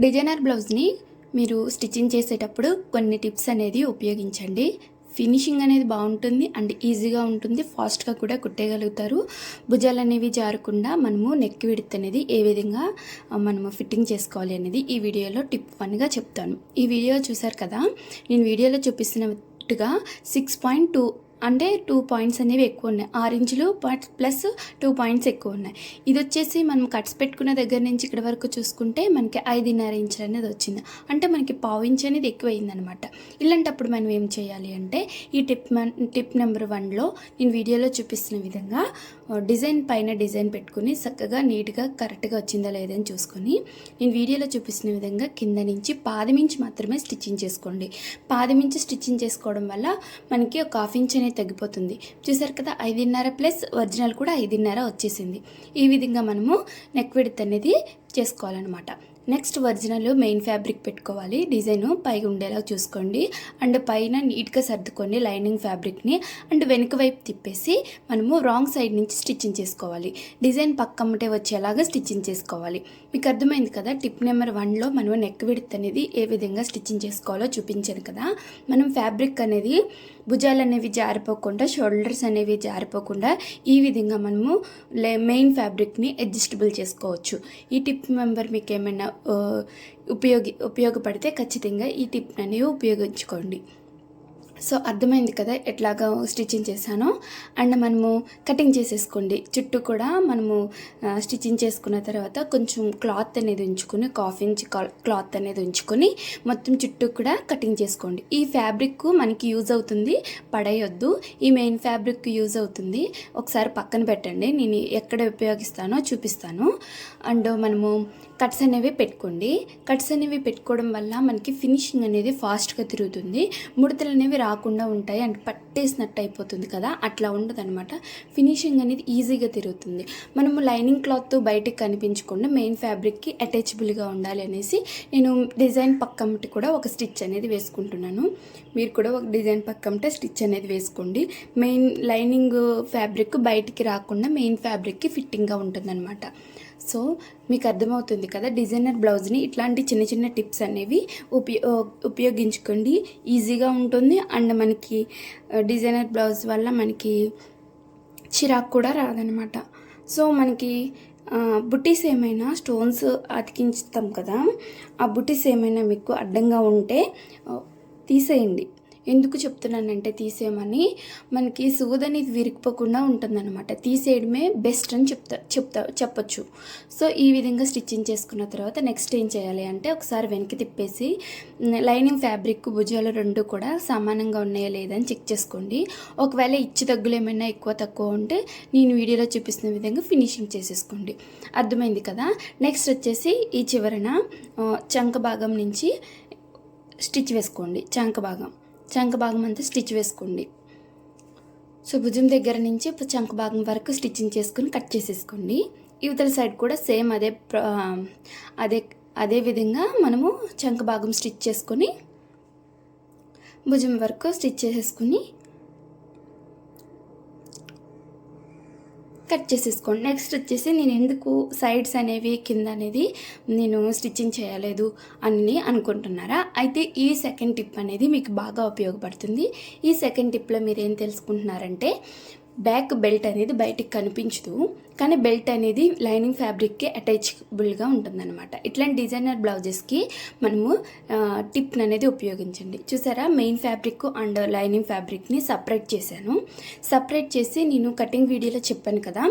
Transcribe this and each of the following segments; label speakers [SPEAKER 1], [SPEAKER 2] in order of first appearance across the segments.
[SPEAKER 1] Designer బ్లౌజ్ని మీరు stitching చేసేటప్పుడు కొన్ని టిప్స్ అనేది ఉపయోగించండి. ఫినిషింగ్ అనేది బాగుంటుంది అండ్ ఈజీగా ఉంటుంది, ఫాస్ట్గా కూడా కుట్టేయగలుగుతారు. భుజాలు అనేవి జారకుండా మనము నెక్ విడ్త్ అనేది ఏ విధంగా మనము ఫిట్టింగ్ చేసుకోవాలి అనేది ఈ వీడియోలో టిప్ 1గా చెప్తాను. ఈ వీడియో చూసారు కదా, నేను వీడియోలో చూపిస్తున్నట్టుగా 6.2 అంటే 2 పాయింట్స్ అనేవి ఎక్కువ ఉన్నాయి. 6 ఇంచులు ప్లస్ 2 పాయింట్స్ ఎక్కువ ఉన్నాయి. ఇది వచ్చేసి మనం కట్స్ పెట్టుకున్న దగ్గర నుంచి ఇక్కడ వరకు చూసుకుంటే మనకి 5.5 ఇంచులు అనేది వచ్చింది. అంటే మనకి 1/4 ఇంచ్ అనేది ఎక్కువ అయిందనమాట. ఇలాంటప్పుడు మనం ఏం చేయాలి అంటే ఈ టిప్ నెంబర్ 1లో నేను వీడియోలో చూపిస్తున్న విధంగా డిజైన్ పైన డిజైన్ పెట్టుకుని చక్కగా నీట్గా కరెక్ట్గా వచ్చిందా లేదని చూసుకొని నేను వీడియోలో చూపిస్తున్న విధంగా కింద నుంచి 1/2 ఇంచ్ మాత్రమే స్టిచ్చింగ్ చేసుకోండి. 1/2 ఇంచ్ స్టిచ్చింగ్ చేసుకోవడం వల్ల మనకి ఒక 1/2 ఇంచ్ అనేది తగ్గిపోతుంది. చూసారు కదా, 5.5 ప్లస్ ఒరిజినల్ కూడా 5.5 వచ్చేసింది. ఈ విధంగా మనము నెక్ విడ్త్ అనేది చేసుకోవాలన్నమాట. నెక్స్ట్ ఒరిజినల్ మెయిన్ ఫ్యాబ్రిక్ పెట్టుకోవాలి. డిజైన్ పైగా ఉండేలా చూసుకోండి అండ్ పైన నీట్గా సర్దుకోండి లైనింగ్ ఫ్యాబ్రిక్ని. అండ్ వెనుక వైపు తిప్పేసి మనము రాంగ్ సైడ్ నుంచి స్టిచ్చింగ్ చేసుకోవాలి. డిజైన్ పక్కమ్మటే వచ్చేలాగా స్టిచ్చింగ్ చేసుకోవాలి. మీకు అర్థమైంది కదా, టిప్ నెంబర్ 1లో మనం నెక్ విడ్త్ అనేది ఏ విధంగా స్టిచ్చింగ్ చేసుకోవాలో చూపించాను కదా. మనం ఫ్యాబ్రిక్ అనేది భుజాలు అనేవి జారిపోకుండా, షోల్డర్స్ అనేవి జారిపోకుండా ఈ విధంగా మనము మెయిన్ ఫ్యాబ్రిక్ని అడ్జస్టబుల్ చేసుకోవచ్చు. ఈ టిప్ నెంబర్ మీకు ఏమైనా ఉపయోగపడితే ఖచ్చితంగా ఈ టిప్ అనేవి ఉపయోగించుకోండి. సో అర్థమైంది కదా ఎట్లాగా స్టిచ్చింగ్ చేశానో. అండ్ మనము కటింగ్ చేసేసుకోండి. చుట్టూ కూడా మనము స్టిచ్చింగ్ చేసుకున్న తర్వాత కొంచెం క్లాత్ అనేది ఉంచుకొని, 1/2 ఇంచ్ క్లాత్ అనేది ఉంచుకొని మొత్తం చుట్టూ కూడా కటింగ్ చేసుకోండి. ఈ ఫ్యాబ్రిక్ మనకి యూజ్ అవుతుంది, పడేయొద్దు. ఈ మెయిన్ ఫ్యాబ్రిక్ యూజ్ అవుతుంది. ఒకసారి పక్కన పెట్టండి, నేను ఎక్కడ ఉపయోగిస్తానో చూపిస్తాను. అండ్ మనము కట్స్ అనేవి పెట్టుకోండి. కట్స్ అనేవి పెట్టుకోవడం వల్ల మనకి ఫినిషింగ్ అనేది ఫాస్ట్గా తిరుగుతుంది. ముడతలు అనేవి రాకుండా ఉంటాయి అండ్ పట్టేసినట్టు అయిపోతుంది కదా, అట్లా ఉండదు అనమాట. ఫినిషింగ్ అనేది ఈజీగా తిరుగుతుంది. మనము లైనింగ్ క్లాత్ బయటకు కనిపించకుండా మెయిన్ ఫ్యాబ్రిక్కి అటాచబుల్గా ఉండాలి అనేసి నేను డిజైన్ పక్కమ్మటి కూడా ఒక స్టిచ్ అనేది వేసుకుంటున్నాను. మీరు కూడా ఒక డిజైన్ పక్కమ్మటే స్టిచ్ అనేది వేసుకోండి. మెయిన్ లైనింగ్ ఫ్యాబ్రిక్ బయటికి రాకుండా మెయిన్ ఫ్యాబ్రిక్కి ఫిట్టింగ్గా ఉంటుందన్నమాట. సో మీకు అర్థమవుతుంది కదా, డిజైనర్ బ్లౌజ్ని ఇట్లాంటి చిన్న చిన్న టిప్స్ అనేవి ఉపయోగించుకోండి. ఈజీగా ఉంటుంది అండ్ మనకి డిజైనర్ బ్లౌజ్ వల్ల మనకి చిరాకు కూడా రాదనమాట. సో మనకి బుట్టీస్ ఏమైనా స్టోన్స్ అతికించుతాం కదా, ఆ బుట్టీస్ ఏమైనా మీకు అడ్డంగా ఉంటే తీసేయండి. ఎందుకు చెప్తున్నానంటే తీసేయమని, మనకి సూదని విరిగిపోకుండా ఉంటుందన్నమాట. తీసేయడమే బెస్ట్ అని చెప్పొచ్చు. సో ఈ విధంగా స్టిచ్చింగ్ చేసుకున్న తర్వాత నెక్స్ట్ ఏం చేయాలి అంటే ఒకసారి వెనక్కి తిప్పేసి లైనింగ్ ఫ్యాబ్రిక్ భుజాలు 2 కూడా సమానంగా ఉన్నాయా లేదని చెక్ చేసుకోండి. ఒకవేళ ఇచ్చి తగ్గులు ఏమైనా ఎక్కువ తక్కువ ఉంటే నేను వీడియోలో చూపిస్తున్న విధంగా ఫినిషింగ్ చేసేసుకోండి. అర్థమైంది కదా. నెక్స్ట్ వచ్చేసి ఈ చివరన చంక భాగం నుంచి స్టిచ్ వేసుకోండి. చంక భాగం అంతా స్టిచ్ వేసుకోండి. సో భుజం దగ్గర నుంచి చంక భాగం వరకు స్టిచ్చింగ్ చేసుకుని కట్ చేసేసుకోండి. ఇవతల సైడ్ కూడా సేమ్ అదే విధంగా మనము చంక భాగం స్టిచ్ చేసుకొని భుజం వరకు స్టిచ్ చేసేసుకుని కట్ చేసేసుకోండి. నెక్స్ట్ వచ్చేసి నేను ఎందుకు సైడ్స్ అనేవి కింద అనేది నేను స్టిచ్చింగ్ చేయలేదు అని అనుకుంటున్నారా, అయితే ఈ సెకండ్ టిప్ అనేది మీకు బాగా ఉపయోగపడుతుంది. ఈ సెకండ్ టిప్లో మీరు ఏం తెలుసుకుంటున్నారంటే బ్యాక్ బెల్ట్ అనేది బయటికి కనిపించదు, కానీ బెల్ట్ అనేది లైనింగ్ ఫ్యాబ్రిక్కి అటాచబుల్గా ఉంటుందన్నమాట. ఇట్లాంటి డిజైనర్ బ్లౌజెస్కి మనము టిప్ అనేది ఉపయోగించండి. చూసారా, మెయిన్ ఫ్యాబ్రిక్ అండ్ లైనింగ్ ఫ్యాబ్రిక్ని సపరేట్ చేశాను. సపరేట్ చేసి నేను కటింగ్ వీడియోలో చెప్పాను కదా,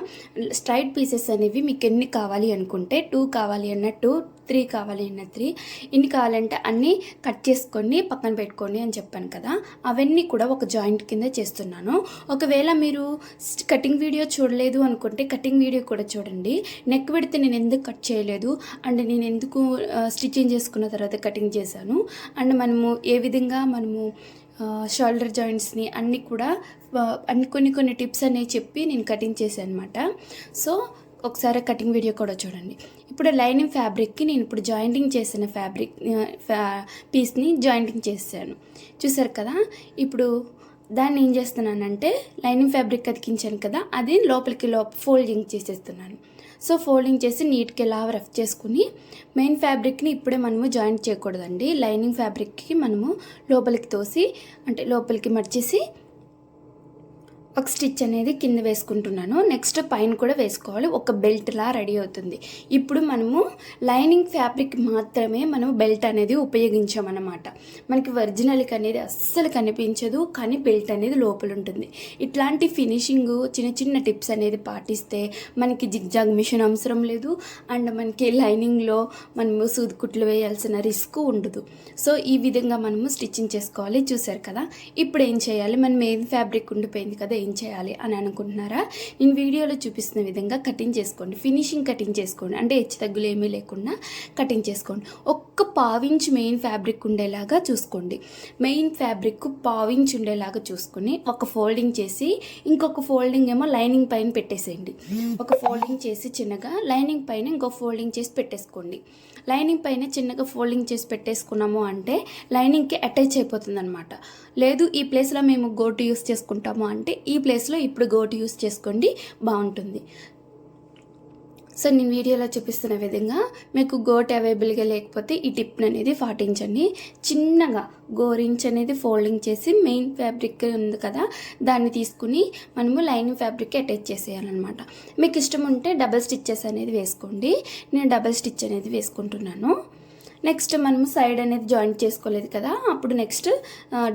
[SPEAKER 1] స్ట్రైట్ పీసెస్ అనేవి మీకు ఎన్ని కావాలి అనుకుంటే 2 కావాలి అన్న 2, 3 కావాలి అన్న 3, ఇన్ని కావాలంటే అన్నీ కట్ చేసుకొని పక్కన పెట్టుకోండి అని చెప్పాను కదా. అవన్నీ కూడా ఒక జాయింట్ కింద చేస్తున్నాను. ఒకవేళ మీరు కటింగ్ వీడియో చూడలేదు అనుకుంటే కటింగ్ వీడియో కూడా చూడండి. నెక్ విడ్త్ నేను ఎందుకు కట్ చేయలేదు అండ్ నేను ఎందుకు స్టిచ్చింగ్ చేసుకున్న తర్వాత కటింగ్ చేశాను అండ్ మనము ఏ విధంగా మనము షోల్డర్ జాయింట్స్ని అన్నీ కూడా కొన్ని టిప్స్ అనేవి చెప్పి నేను కటింగ్ చేశాను అనమాట. సో ఒకసారి కటింగ్ వీడియో కూడా చూడండి. ఇప్పుడు లైనింగ్ ఫ్యాబ్రిక్కి నేను ఇప్పుడు జాయింటింగ్ చేసిన పీస్ని జాయింటింగ్ చేశాను. చూసారు కదా, ఇప్పుడు దాన్ని ఏం చేస్తున్నానంటే లైనింగ్ ఫ్యాబ్రిక్ అతికించాను కదా, అది లోపలికి ఫోల్డింగ్ చేసేస్తున్నాను. సో ఫోల్డింగ్ చేసి నీట్గా ఇలా రఫ్ చేసుకుని మెయిన్ ఫ్యాబ్రిక్ని ఇప్పుడే మనము జాయింట్ చేయకూడదండి. లైనింగ్ ఫ్యాబ్రిక్కి మనము లోపలికి తోసి అంటే లోపలికి మర్చేసి ఒక స్టిచ్ అనేది కింద వేసుకుంటున్నాను. నెక్స్ట్ పైన కూడా వేసుకోవాలి. ఒక బెల్ట్లా రెడీ అవుతుంది. ఇప్పుడు మనము లైనింగ్ ఫ్యాబ్రిక్ మాత్రమే మనం బెల్ట్ అనేది ఉపయోగించామన్నమాట. మనకి ఒరిజినల్కి అనేది అస్సలు కనిపించదు, కానీ బెల్ట్ అనేది లోపల ఉంటుంది. ఇట్లాంటి ఫినిషింగ్ చిన్న చిన్న టిప్స్ అనేది పాటిస్తే మనకి జిగ్జాగ్ మిషన్ అవసరం లేదు, అండ్ మనకి లైనింగ్లో మనము సూది కుట్లు వేయాల్సిన రిస్క్ ఉండదు. సో ఈ విధంగా మనము స్టిచ్చింగ్ చేసుకోవాలి. చూసారు కదా. ఇప్పుడు ఏం చేయాలి, మన మెయిన్ ఫ్యాబ్రిక్ ఉండిపోయింది కదా, ఏం చేయాలి అని అనుకుంటున్నారా? నేను వీడియోలో చూపిస్తున్న విధంగా కటింగ్ చేసుకోండి. ఫినిషింగ్ కటింగ్ చేసుకోండి, అంటే హెచ్చు తగ్గులు ఏమీ లేకుండా కటింగ్ చేసుకోండి. ఒక్క పావించ్ మెయిన్ ఫ్యాబ్రిక్ ఉండేలాగా చూసుకోండి. మెయిన్ ఫ్యాబ్రిక్ పావించ్ ఉండేలాగా చూసుకుని ఒక ఫోల్డింగ్ చేసి ఇంకొక ఫోల్డింగ్ ఏమో లైనింగ్ పైన పెట్టేసేయండి. ఒక ఫోల్డింగ్ చేసి చిన్నగా లైనింగ్ పైన ఇంకో ఫోల్డింగ్ చేసి పెట్టేసుకోండి. లైనింగ్ పైన చిన్నగా ఫోల్డింగ్ చేసి పెట్టేసుకున్నాము అంటే లైనింగ్కి అటాచ్ అయిపోతుంది అనమాట. లేదు ఈ ప్లేస్లో మేము గోటు యూస్ చేసుకుంటాము అంటే ఈ ప్లేస్లో ఇప్పుడు గోటు యూస్ చేసుకోండి, బాగుంటుంది. సో నేను వీడియోలో చూపిస్తున్న విధంగా మీకు గోట్ అవైలబుల్గా లేకపోతే ఈ టిప్ అనేది పాటించండి. చిన్నగా గోరించ్ అనేది ఫోల్డింగ్ చేసి మెయిన్ ఫ్యాబ్రిక్ ఉంది కదా, దాన్ని తీసుకుని మనము లైనింగ్ ఫ్యాబ్రిక్కి అటాచ్ చేసేయాలన్నమాట. మీకు ఇష్టం ఉంటే డబల్ స్టిచ్చెస్ అనేది వేసుకోండి. నేను డబల్ స్టిచ్ అనేది వేసుకుంటున్నాను. నెక్స్ట్ మనము సైడ్ అనేది జాయింట్ చేసుకోలేదు కదా, అప్పుడు నెక్స్ట్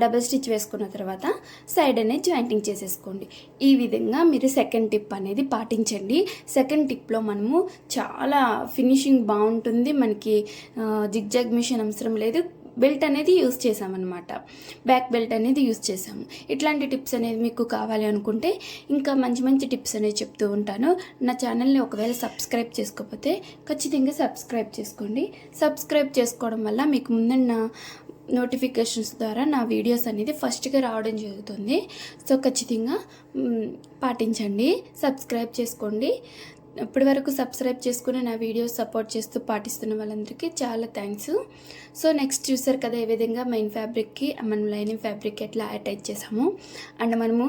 [SPEAKER 1] డబల్ స్టిచ్ వేసుకున్న తర్వాత సైడ్ అనేది జాయింటింగ్ చేసేసుకోండి. ఈ విధంగా మీరు సెకండ్ టిప్ అనేది పాటించండి. సెకండ్ టిప్లో మనము చాలా ఫినిషింగ్ బాగుంటుంది. మనకి జిగ్జాగ్ మిషన్ అవసరం లేదు, బెల్ట్ అనేది యూస్ చేసామన్నమాట. బ్యాక్ బెల్ట్ అనేది యూస్ చేసాము. ఇట్లాంటి టిప్స్ అనేది మీకు కావాలి అనుకుంటే ఇంకా మంచి మంచి టిప్స్ అనేది చెప్తూ ఉంటాను. నా ఛానల్ని ఒకవేళ సబ్స్క్రైబ్ చేసుకోకపోతే ఖచ్చితంగా సబ్స్క్రైబ్ చేసుకోండి. సబ్స్క్రైబ్ చేసుకోవడం వల్ల మీకు ముందున్న నోటిఫికేషన్స్ ద్వారా నా వీడియోస్ అనేది ఫస్ట్గా రావడం జరుగుతుంది. సో ఖచ్చితంగా పాటించండి, సబ్స్క్రైబ్ చేసుకోండి. ఇప్పటి వరకు సబ్స్క్రైబ్ చేసుకుని నా వీడియోస్ సపోర్ట్ చేస్తూ పాటిస్తున్న వాళ్ళందరికీ చాలా థ్యాంక్స్. సో నెక్స్ట్ చూసారు కదా, ఏ విధంగా మెయిన్ ఫ్యాబ్రిక్కి మనం లైనింగ్ ఫ్యాబ్రిక్ ఎట్లా అటాచ్ చేసాము. అండ్ మనము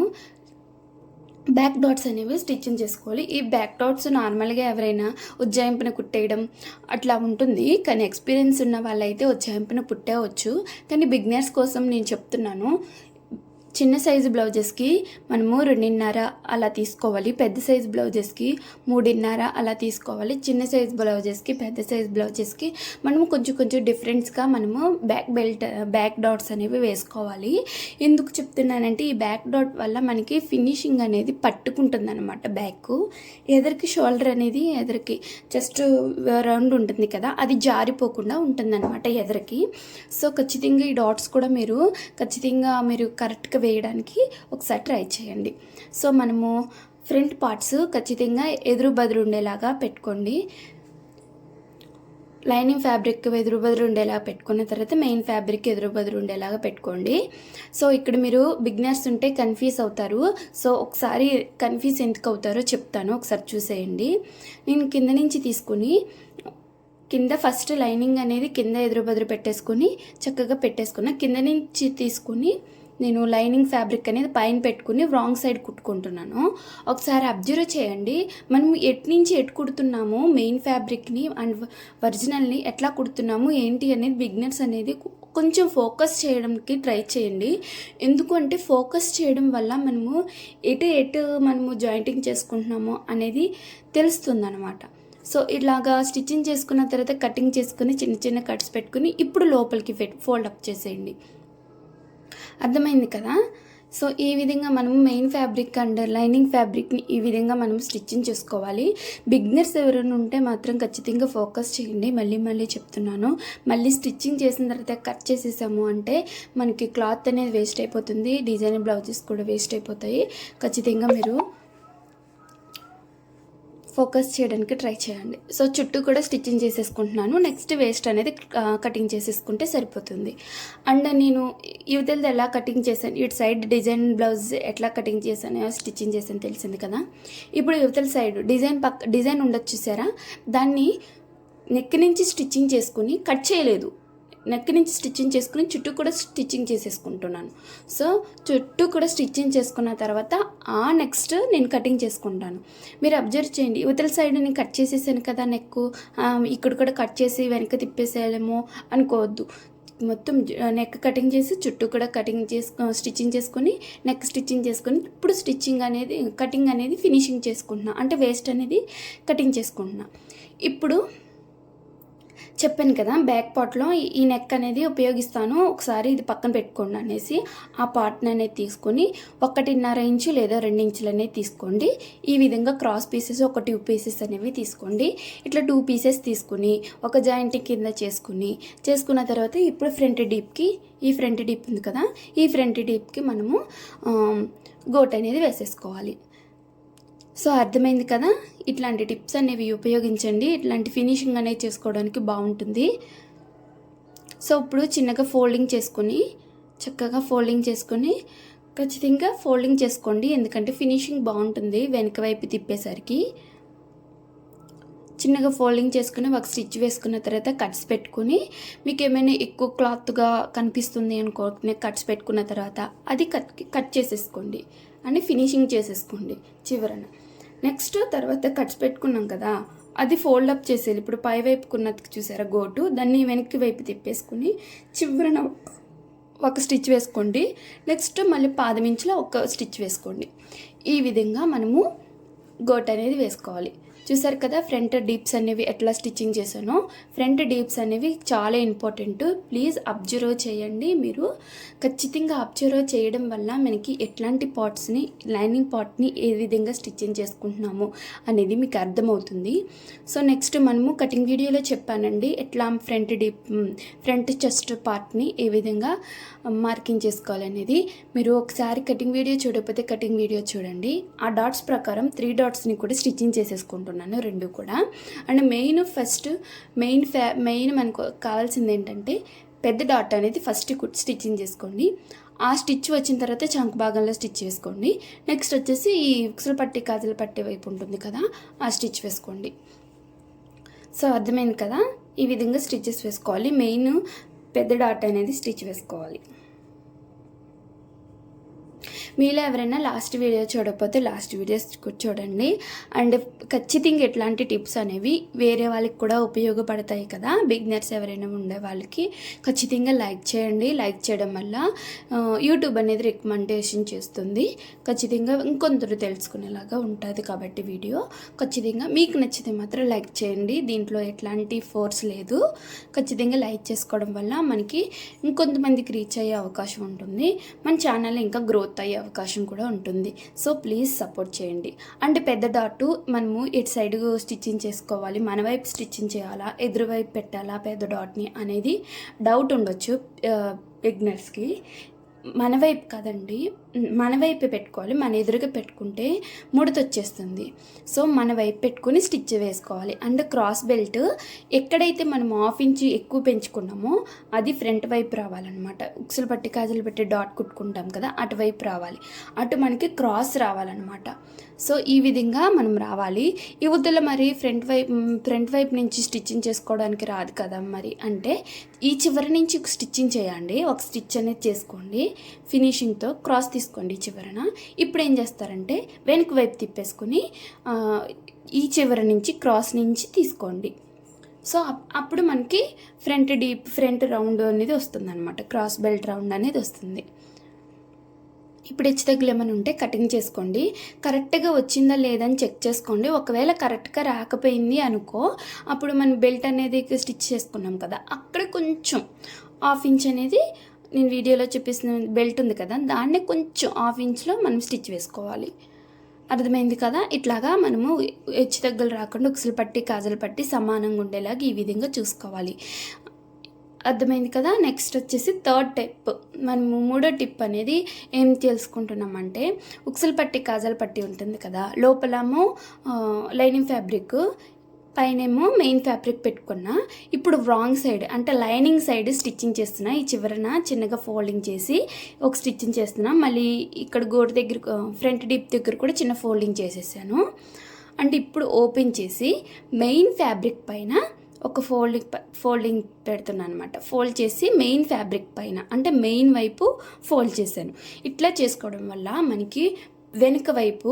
[SPEAKER 1] బ్యాక్ డాట్స్ అనేవి స్టిచ్చింగ్ చేసుకోవాలి. ఈ బ్యాక్ డాట్స్ నార్మల్గా ఎవరైనా ఉజ్జాయింపున కుట్టేయడం అట్లా ఉంటుంది, కానీ ఎక్స్పీరియన్స్ ఉన్న వాళ్ళైతే ఉజ్జాయింపున కుట్టేవచ్చు. కానీ బిగినర్స్ కోసం నేను చెప్తున్నాను, చిన్న సైజు బ్లౌజెస్కి మనము 2.5 అలా తీసుకోవాలి. పెద్ద సైజు బ్లౌజెస్కి 3.5 అలా తీసుకోవాలి. చిన్న సైజు బ్లౌజెస్కి పెద్ద సైజు బ్లౌజెస్కి మనము కొంచెం డిఫరెన్స్గా మనము బ్యాక్ డాట్స్ అనేవి వేసుకోవాలి. ఎందుకు చెప్తున్నానంటే ఈ బ్యాక్ డాట్ వల్ల మనకి ఫినిషింగ్ అనేది పట్టుకుంటుంది అనమాట. బ్యాక్ ఎదరికి షోల్డర్ అనేది ఎదరికి జస్ట్ రౌండ్ ఉంటుంది కదా, అది జారిపోకుండా ఉంటుంది అనమాట ఎదరికి. సో ఖచ్చితంగా ఈ డాట్స్ కూడా మీరు కరెక్ట్గా వేయడానికి ఒకసారి ట్రై చేయండి. సో మనము ఫ్రంట్ పార్ట్స్ ఖచ్చితంగా ఎదురు బదురు ఉండేలాగా పెట్టుకోండి. లైనింగ్ ఫ్యాబ్రిక్ ఎదురు బదురు ఉండేలాగా పెట్టుకున్న తర్వాత మెయిన్ ఫ్యాబ్రిక్ ఎదురు బదురు ఉండేలాగా పెట్టుకోండి. సో ఇక్కడ మీరు బిగినర్స్ ఉంటే కన్ఫ్యూజ్ అవుతారు. సో ఒకసారి కన్ఫ్యూజ్ ఎందుకు అవుతారో చెప్తాను, ఒకసారి చూసేయండి. నేను కింద నుంచి తీసుకుని కింద ఫస్ట్ లైనింగ్ అనేది కింద ఎదురు బదురు పెట్టేసుకొని చక్కగా పెట్టేసుకున్నా. కింద నుంచి తీసుకుని నేను లైనింగ్ ఫ్యాబ్రిక్ అనేది పైన పెట్టుకుని రాంగ్ సైడ్ కుట్టుకుంటున్నాను. ఒకసారి అబ్జర్వ్ చేయండి, మనం ఎటు నుంచి ఎటు కుడుతున్నాము, మెయిన్ ఫ్యాబ్రిక్ని అండ్ ఒరిజినల్ని ఎట్లా కుడుతున్నాము ఏంటి అనేది బిగినర్స్ అనేది కొంచెం ఫోకస్ చేయడానికి ట్రై చేయండి. ఎందుకంటే ఫోకస్ చేయడం వల్ల మనము ఎటు మనము జాయింటింగ్ చేసుకుంటున్నామో అనేది తెలుస్తుంది అనమాట. సో ఇలాగా స్టిచ్చింగ్ చేసుకున్న తర్వాత కటింగ్ చేసుకుని చిన్న చిన్న కట్స్ పెట్టుకుని ఇప్పుడు లోపలికి ఫోల్డ్ అప్ చేసేయండి. అర్థమైంది కదా. సో ఈ విధంగా మనము మెయిన్ ఫ్యాబ్రిక్ అండ్ లైనింగ్ ఫ్యాబ్రిక్ని ఈ విధంగా మనం స్టిచ్చింగ్ చేసుకోవాలి. బిగినర్స్ ఎవరైనా ఉంటే మాత్రం ఖచ్చితంగా ఫోకస్ చేయండి. మళ్ళీ చెప్తున్నాను, మళ్ళీ స్టిచ్చింగ్ చేసిన తర్వాత కట్ చేసేసాము అంటే మనకి క్లాత్ అనేది వేస్ట్ అయిపోతుంది, డిజైన్ బ్లౌజెస్ కూడా వేస్ట్ అయిపోతాయి. ఖచ్చితంగా మీరు ఫోకస్ చేయడానికి ట్రై చేయండి. సో చుట్టూ కూడా స్టిచ్చింగ్ చేసేసుకుంటున్నాను. నెక్స్ట్ వేస్ట్ అనేది కటింగ్ చేసేసుకుంటే సరిపోతుంది. అండ్ నేను యువతలది ఎలా కటింగ్ చేశాను, ఇటు సైడ్ డిజైన్ బ్లౌజ్ ఎట్లా కటింగ్ చేశాను స్టిచ్చింగ్ చేశాను తెలిసింది కదా. ఇప్పుడు యువతల సైడ్ డిజైన్ ఉండొచ్చు చూసారా, దాన్ని నెక్ నుంచి స్టిచ్చింగ్ చేసుకుని కట్ చేయలేదు. నెక్ నుంచి స్టిచ్చింగ్ చేసుకుని చుట్టూ కూడా స్టిచ్చింగ్ చేసేసుకుంటున్నాను. సో చుట్టూ కూడా స్టిచ్చింగ్ చేసుకున్న తర్వాత నెక్స్ట్ నేను కటింగ్ చేసుకుంటాను. మీరు అబ్జర్వ్ చేయండి, యువతల సైడ్ నేను కట్ చేసేసాను కదా నెక్, ఇక్కడ కూడా కట్ చేసి వెనక్కి తిప్పేసేయాలేమో అనుకోవద్దు. మొత్తం నెక్ కటింగ్ చేసి చుట్టూ కూడా స్టిచ్చింగ్ చేసుకొని నెక్ స్టిచ్చింగ్ చేసుకొని ఇప్పుడు కటింగ్ అనేది ఫినిషింగ్ చేసుకుంటున్నా, అంటే వేస్ట్ అనేది కటింగ్ చేసుకుంటున్నా. ఇప్పుడు చెప్పాను కదా బ్యాక్ పార్ట్లో ఈ నెక్ అనేది ఉపయోగిస్తాను, ఒకసారి ఇది పక్కన పెట్టుకోండి అనేసి ఆ పార్ట్ని అనేది తీసుకొని 1.5 ఇంచు లేదా 2 ఇంచులు అనేది తీసుకోండి. ఈ విధంగా క్రాస్ పీసెస్ ఒక 2 పీసెస్ అనేవి తీసుకోండి. ఇట్లా 2 పీసెస్ తీసుకుని ఒక జాయింట్ కింద చేసుకున్న తర్వాత ఇప్పుడు ఈ ఫ్రంట్ డీప్ ఉంది కదా, ఈ ఫ్రంట్ డీప్కి మనము గోట్ అనేది వేసేసుకోవాలి. సో అర్థమైంది కదా, ఇట్లాంటి టిప్స్ అనేవి ఉపయోగించండి, ఇట్లాంటి ఫినిషింగ్ అనేది చేసుకోవడానికి బాగుంటుంది. సో ఇప్పుడు చక్కగా ఫోల్డింగ్ చేసుకొని ఖచ్చితంగా ఫోల్డింగ్ చేసుకోండి, ఎందుకంటే ఫినిషింగ్ బాగుంటుంది వెనక వైపు తిప్పేసరికి. చిన్నగా ఫోల్డింగ్ చేసుకుని ఒక స్టిచ్ వేసుకున్న తర్వాత కట్స్ పెట్టుకుని, మీకు ఏమైనా ఎక్కువ క్లాత్గా కనిపిస్తుంది అనుకో, కట్స్ పెట్టుకున్న తర్వాత అది కట్ చేసేసుకోండి అని ఫినిషింగ్ చేసేసుకోండి చివరన. నెక్స్ట్ తర్వాత కట్స్ పెట్టుకున్నాం కదా, అది ఫోల్డ్ అప్ చేసేది. ఇప్పుడు పై వైపుకున్నది చూసారా గోటు, దాన్ని వెనక్కి వైపు తిప్పేసుకుని చివరన ఒక స్టిచ్ వేసుకోండి. నెక్స్ట్ మళ్ళీ 1/2 ఇంచులో ఒక స్టిచ్ వేసుకోండి. ఈ విధంగా మనము గోట్ అనేది వేసుకోవాలి. చూసారు కదా ఫ్రంట్ డీప్స్ అనేవి ఎట్లా స్టిచ్చింగ్ చేశానో. ఫ్రంట్ డీప్స్ అనేవి చాలా ఇంపార్టెంట్, ప్లీజ్ అబ్జర్వ్ చేయండి. మీరు ఖచ్చితంగా అబ్జర్వ్ చేయడం వల్ల మనకి ఎట్లాంటి పార్ట్స్ని, లైనింగ్ పార్ట్ని ఏ విధంగా స్టిచ్చింగ్ చేసుకుంటున్నాము అనేది మీకు అర్థమవుతుంది. సో నెక్స్ట్ మనము కటింగ్ వీడియోలో చెప్పానండి ఎట్లా ఫ్రంట్ చెస్ట్ పార్ట్ని ఏ విధంగా మార్కింగ్ చేసుకోవాలనేది. మీరు ఒకసారి కటింగ్ వీడియో చూడకపోతే కటింగ్ వీడియో చూడండి. ఆ డాట్స్ ప్రకారం 3 డాట్స్ని కూడా స్టిచ్చింగ్ చేసేసుకుంటున్నాను 2 కూడా. అండ్ మెయిన్ మనకు కావాల్సింది ఏంటంటే పెద్ద డాట్ అనేది ఫస్ట్ స్టిచ్చింగ్ చేసుకోండి. ఆ స్టిచ్ వచ్చిన తర్వాత చంక్ భాగంలో స్టిచ్ వేసుకోండి. నెక్స్ట్ వచ్చేసి ఈ ఉక్సులు పట్టి కాజల పట్టి వైపు ఉంటుంది కదా, ఆ స్టిచ్ వేసుకోండి. సో అర్థమైంది కదా, ఈ విధంగా స్టిచెస్ వేసుకోవాలి. మెయిన్ పెద్ద డాట్ అనేది స్టిచ్ వేసుకోవాలి. మీలో ఎవరైనా లాస్ట్ వీడియో చూడకపోతే లాస్ట్ వీడియోస్ చూడండి. అండ్ ఖచ్చితంగా ఎట్లాంటి టిప్స్ అనేవి వేరే వాళ్ళకి కూడా ఉపయోగపడతాయి కదా, బిగినర్స్ ఎవరైనా ఉండే వాళ్ళకి ఖచ్చితంగా లైక్ చేయండి. లైక్ చేయడం వల్ల యూట్యూబ్ అనేది రికమెండేషన్ చేస్తుంది, ఖచ్చితంగా ఇంకొందరు తెలుసుకునేలాగా ఉంటుంది. కాబట్టి వీడియో ఖచ్చితంగా మీకు నచ్చితే మాత్రం లైక్ చేయండి, దీంట్లో ఎట్లాంటి ఫోర్స్ లేదు. ఖచ్చితంగా లైక్ చేసుకోవడం వల్ల మనకి ఇంకొంతమందికి రీచ్ అయ్యే అవకాశం ఉంటుంది, మన ఛానల్ ఇంకా గ్రోత్ అయ్యే అవకాశం కూడా ఉంటుంది. సో ప్లీజ్ సపోర్ట్ చేయండి. అండ్ పెద్ద డాటు మనము ఇటు సైడ్ స్టిచ్చింగ్ చేసుకోవాలి, మన వైపు స్టిచ్చింగ్ చేయాలా, ఎదురు వైపు పెట్టాలా పెద్ద డాట్ని అనేది డౌట్ ఉండొచ్చు బిగినర్స్కి. మన వైపు కాదండి, మన వైపే పెట్టుకోవాలి. మన ఎదురుగా పెట్టుకుంటే ముడత వచ్చేస్తుంది. సో మన వైపు పెట్టుకుని స్టిచ్ వేసుకోవాలి. అండ్ క్రాస్ బెల్ట్ ఎక్కడైతే మనం 1/2 ఇంచు ఎక్కువ పెంచుకున్నామో అది ఫ్రంట్ వైపు రావాలన్నమాట. ఉక్సులు పట్టి కాజలు పెట్టి డాట్ కుట్టుకుంటాం కదా, అటువైపు రావాలి, అటు మనకి క్రాస్ రావాలన్నమాట. సో ఈ విధంగా మనం రావాలి. యువతల మరి ఫ్రంట్ వైపు నుంచి స్టిచ్చింగ్ చేసుకోవడానికి రాదు కదా, మరి అంటే ఈ చివరి నుంచి స్టిచ్చింగ్ చేయండి, ఒక స్టిచ్ అనేది చేసుకోండి, ఫినిషింగ్తో క్రాస్ తీసుకోండి చివరన. ఇప్పుడు ఏం చేస్తారంటే వెనక వైపు తిప్పేసుకొని ఈ చివరి నుంచి క్రాస్ నుంచి తీసుకోండి. సో అప్పుడు మనకి ఫ్రంట్ రౌండ్ అనేది వస్తుంది అనమాట, క్రాస్ బెల్ట్ రౌండ్ అనేది వస్తుంది. ఇప్పుడు హెచ్చు తగ్గులు ఏమైనా ఉంటే కటింగ్ చేసుకోండి, కరెక్ట్గా వచ్చిందా లేదని చెక్ చేసుకోండి. ఒకవేళ కరెక్ట్గా రాకపోయింది అనుకో, అప్పుడు మనం బెల్ట్ అనేది స్టిచ్ చేసుకున్నాం కదా, అక్కడ కొంచెం 1/2 ఇంచ్ అనేది నేను వీడియోలో చూపిస్తున్న బెల్ట్ ఉంది కదా, దాన్ని కొంచెం 1/2 ఇంచ్లో మనం స్టిచ్ వేసుకోవాలి. అర్థమైంది కదా, ఇట్లాగా మనము హెచ్చు తగ్గులు రాకుండా ఉక్సులు పట్టి కాజలు పట్టి సమానంగా ఉండేలాగా ఈ విధంగా చూసుకోవాలి. అర్థమైంది కదా. నెక్స్ట్ వచ్చేసి 3rd టిప్, మనము 3వ టిప్ అనేది ఏం తెలుసుకుంటున్నామంటే ఉక్సులు పట్టి కాజల పట్టి ఉంటుంది కదా, లోపలేమో లైనింగ్ ఫ్యాబ్రిక్, పైనేమో మెయిన్ ఫ్యాబ్రిక్ పెట్టుకున్నా. ఇప్పుడు రాంగ్ సైడ్ అంటే లైనింగ్ సైడ్ స్టిచ్చింగ్ చేస్తున్నా, ఈ చివరన చిన్నగా ఫోల్డింగ్ చేసి ఒక స్టిచ్చింగ్ చేస్తున్నా. మళ్ళీ ఇక్కడ గోడ దగ్గర ఫ్రంట్ డీప్ దగ్గర కూడా చిన్న ఫోల్డింగ్ చేసేసాను. అంటే ఇప్పుడు ఓపెన్ చేసి మెయిన్ ఫ్యాబ్రిక్ పైన ఒక ఫోల్డింగ్ పెడుతున్నాను అనమాట. ఫోల్డ్ చేసి మెయిన్ ఫ్యాబ్రిక్ పైన అంటే మెయిన్ వైపు ఫోల్డ్ చేశాను. ఇట్లా చేసుకోవడం వల్ల మనకి వెనుక వైపు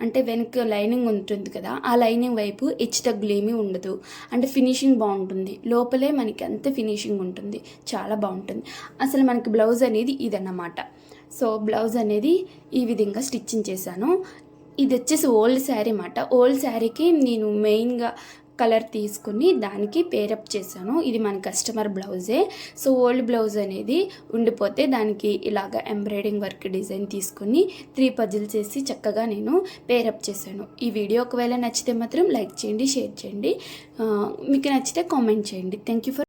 [SPEAKER 1] అంటే వెనుక లైనింగ్ ఉంటుంది కదా, ఆ లైనింగ్ వైపు హెచ్చు తగ్గులు ఏమీ ఉండదు. అంటే ఫినిషింగ్ బాగుంటుంది, లోపలే మనకి అంతే ఫినిషింగ్ ఉంటుంది, చాలా బాగుంటుంది. అసలు మనకి బ్లౌజ్ అనేది ఇదన్నమాట. సో బ్లౌజ్ అనేది ఈ విధంగా స్టిచ్చింగ్ చేశాను. ఇది వచ్చేసి ఓల్డ్ శారీ అన్నమాట. ఓల్డ్ శారీకి నేను మెయిన్గా కలర్ తీసుకుని దానికి పేరప్ చేశాను. ఇది మన కస్టమర్ బ్లౌజే. సో ఓల్డ్ బ్లౌజ్ అనేది ఉండిపోతే దానికి ఇలాగ ఎంబ్రాయిడింగ్ వర్క్ డిజైన్ తీసుకుని 3 పజిల్స్ వేసి చక్కగా నేను పేరప్ చేశాను. ఈ వీడియో ఒకవేళ నచ్చితే మాత్రం లైక్ చేయండి, షేర్ చేయండి, మీకు నచ్చితే కామెంట్ చేయండి. Thank you for